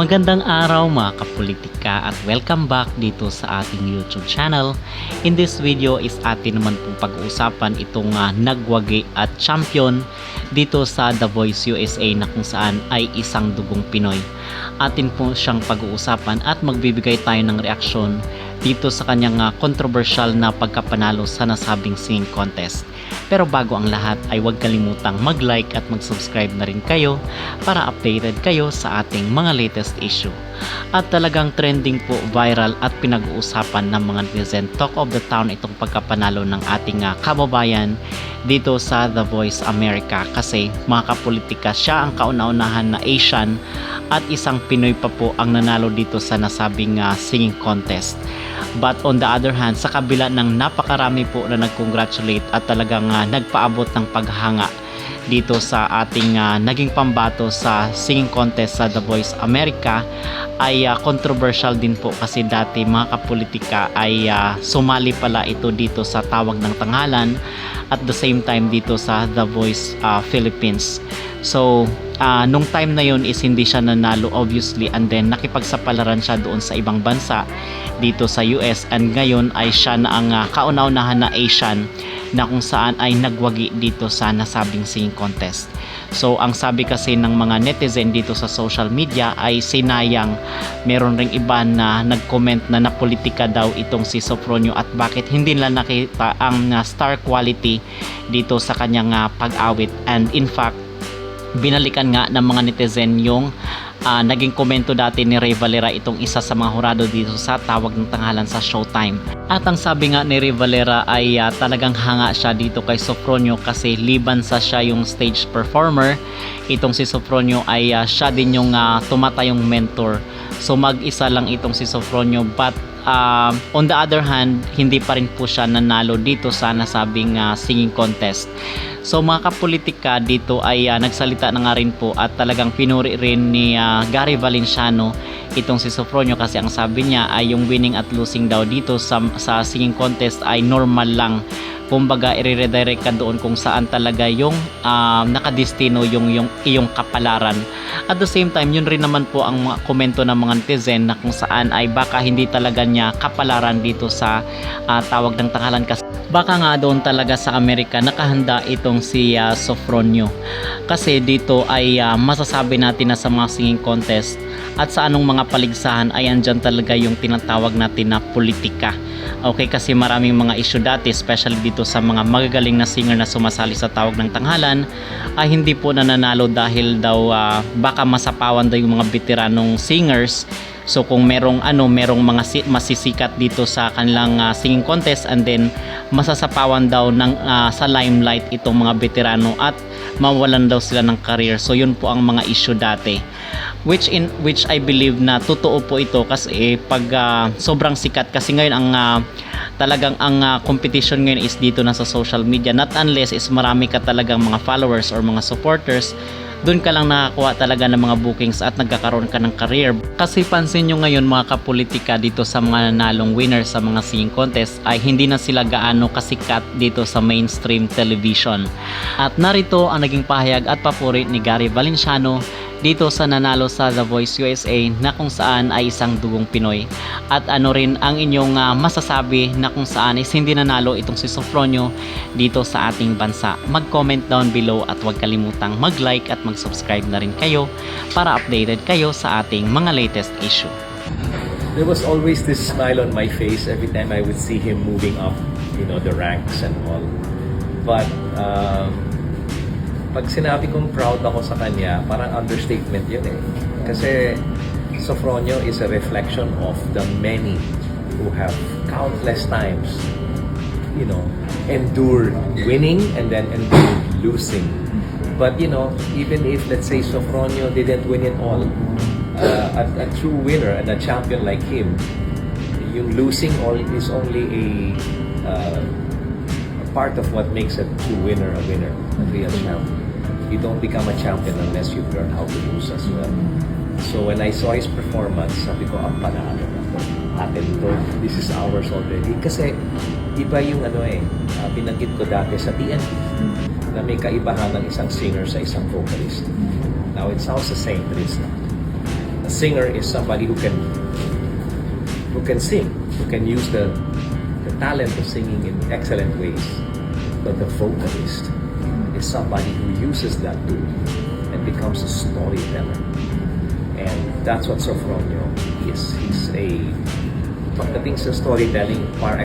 Magandang araw mga kapolitika at welcome back dito sa ating YouTube channel. In this video is atin naman pong pag-uusapan itong nagwagi at champion dito sa The Voice USA na kung saan ay isang dugong Pinoy. Atin po siyang pag-uusapan at magbibigay tayo ng reaksyon dito sa kanyang controversial na pagkapanalo sa nasabing singing contest. Pero bago ang lahat ay huwag kalimutang mag-like at mag-subscribe na rin kayo para updated kayo sa ating mga latest issue. At talagang trending po, viral at pinag-uusapan ng mga netizen, talk of the town itong pagkapanalo ng ating kababayan dito sa The Voice America, kasi mga kapolitika, siya ang kauna-unahan na Asian at isang Pinoy pa po ang nanalo dito sa nasabing singing contest. But on the other hand, sa kabila ng napakarami po na nag-congratulate at talagang nagpaabot ng paghanga dito sa ating naging pambato sa singing contest sa The Voice America, ay controversial din po kasi dati mga kapolitika ay sumali pala ito dito sa Tawag ng Tanghalan at the same time dito sa The Voice Philippines. So nung time na yun is hindi siya nanalo obviously, and then nakipagsapalaran siya doon sa ibang bansa dito sa US, and ngayon ay siya na ang kauna-unahan na Asian na kung saan ay nagwagi dito sa nasabing singing contest. So ang sabi kasi ng mga netizen dito sa social media ay sinayang, meron ring iba na nag-comment na napolitika daw itong si Sofronio at bakit hindi nila nakita ang star quality dito sa kanyang pag-awit. And in fact, binalikan nga ng mga netizen yung naging komento dati ni Rey Valera, itong isa sa mga hurado dito sa Tawag ng Tanghalan sa Showtime. At ang sabi nga ni Rey Valera ay talagang hanga siya dito kay Sofronio kasi liban sa siya yung stage performer, itong si Sofronio ay siya din yung tumatayong mentor. So mag-isa lang itong si Sofronio, but on the other hand, hindi pa rin po siya nanalo dito sa nasabing singing contest. So mga kapolitika, dito ay nagsalita na nga rin po at talagang pinuri rin ni Gary Valenciano itong si Sofronio, kasi ang sabi niya ay yung winning at losing daw dito sa singing contest ay normal lang. Kumbaga i-redirect ka doon kung saan talaga yung nakadestino yung iyong kapalaran. At the same time, yun rin naman po ang mga komento ng mga netizen na kung saan ay baka hindi talaga niya kapalaran dito sa Tawag ng Tanghalan, kasi baka nga doon talaga sa Amerika nakahanda itong si Sofronio. Kasi dito ay masasabi natin na sa mga singing contest at sa anong mga paligsahan ay andyan talaga yung tinatawag natin na politika. Okay, kasi maraming mga issue dati, especially dito sa mga magagaling na singer na sumasali sa Tawag ng Tanghalan, ay hindi po nananalo dahil daw baka masapawan daw yung mga veteranong singers. So kung merong mga masisikat dito sa kanilang singing contest, and then masasapawan daw ng sa limelight itong mga veterano at mawalan daw sila ng career. So yun po ang mga issue dati, which I believe na totoo po ito, kasi pag sobrang sikat, kasi ngayon ang talagang ang competition ngayon is dito na sa social media, not unless is marami ka talagang mga followers or mga supporters, doon ka lang nakakuha talaga ng mga bookings at nagkakaroon ka ng career. Kasi pansin nyo ngayon mga kapolitika, dito sa mga nanalong winners sa mga singing contest ay hindi na sila gaano kasikat dito sa mainstream television. At narito ang naging pahayag at papuri ni Gary Valenciano dito sa nanalo sa The Voice USA na kung saan ay isang dugong Pinoy. At ano rin ang inyong masasabi na kung saan is hindi nanalo itong si Sofronio dito sa ating bansa. Mag-comment down below at huwag kalimutang mag-like at mag-subscribe na rin kayo para updated kayo sa ating mga latest issue. There was always this smile on my face every time I would see him moving up, the ranks and all. But pag sinabi kong proud ako sa kanya, parang understatement yun eh. Kasi Sofronio is a reflection of the many who have countless times, endured winning and then endured losing. But even if, let's say, Sofronio didn't win it all, a true winner and a champion like him, yung losing is only a part of what makes a true winner a winner, a real champion. You don't become a champion unless you've learned how to lose as well. So when I saw his performance, sabi ko, ang panalo na to. Atin to. This is ours already. Kasi iba yung binanggit ko dati sa TNT na may kaibahan ng isang singer sa isang vocalist. Now it sounds the same, but it's not. singer is somebody who can sing, who can use the talent of singing in excellent ways. But the vocalist is somebody who uses that tool and becomes a storyteller. And that's what Sofronio is. He's a, pagdating sa storytelling, par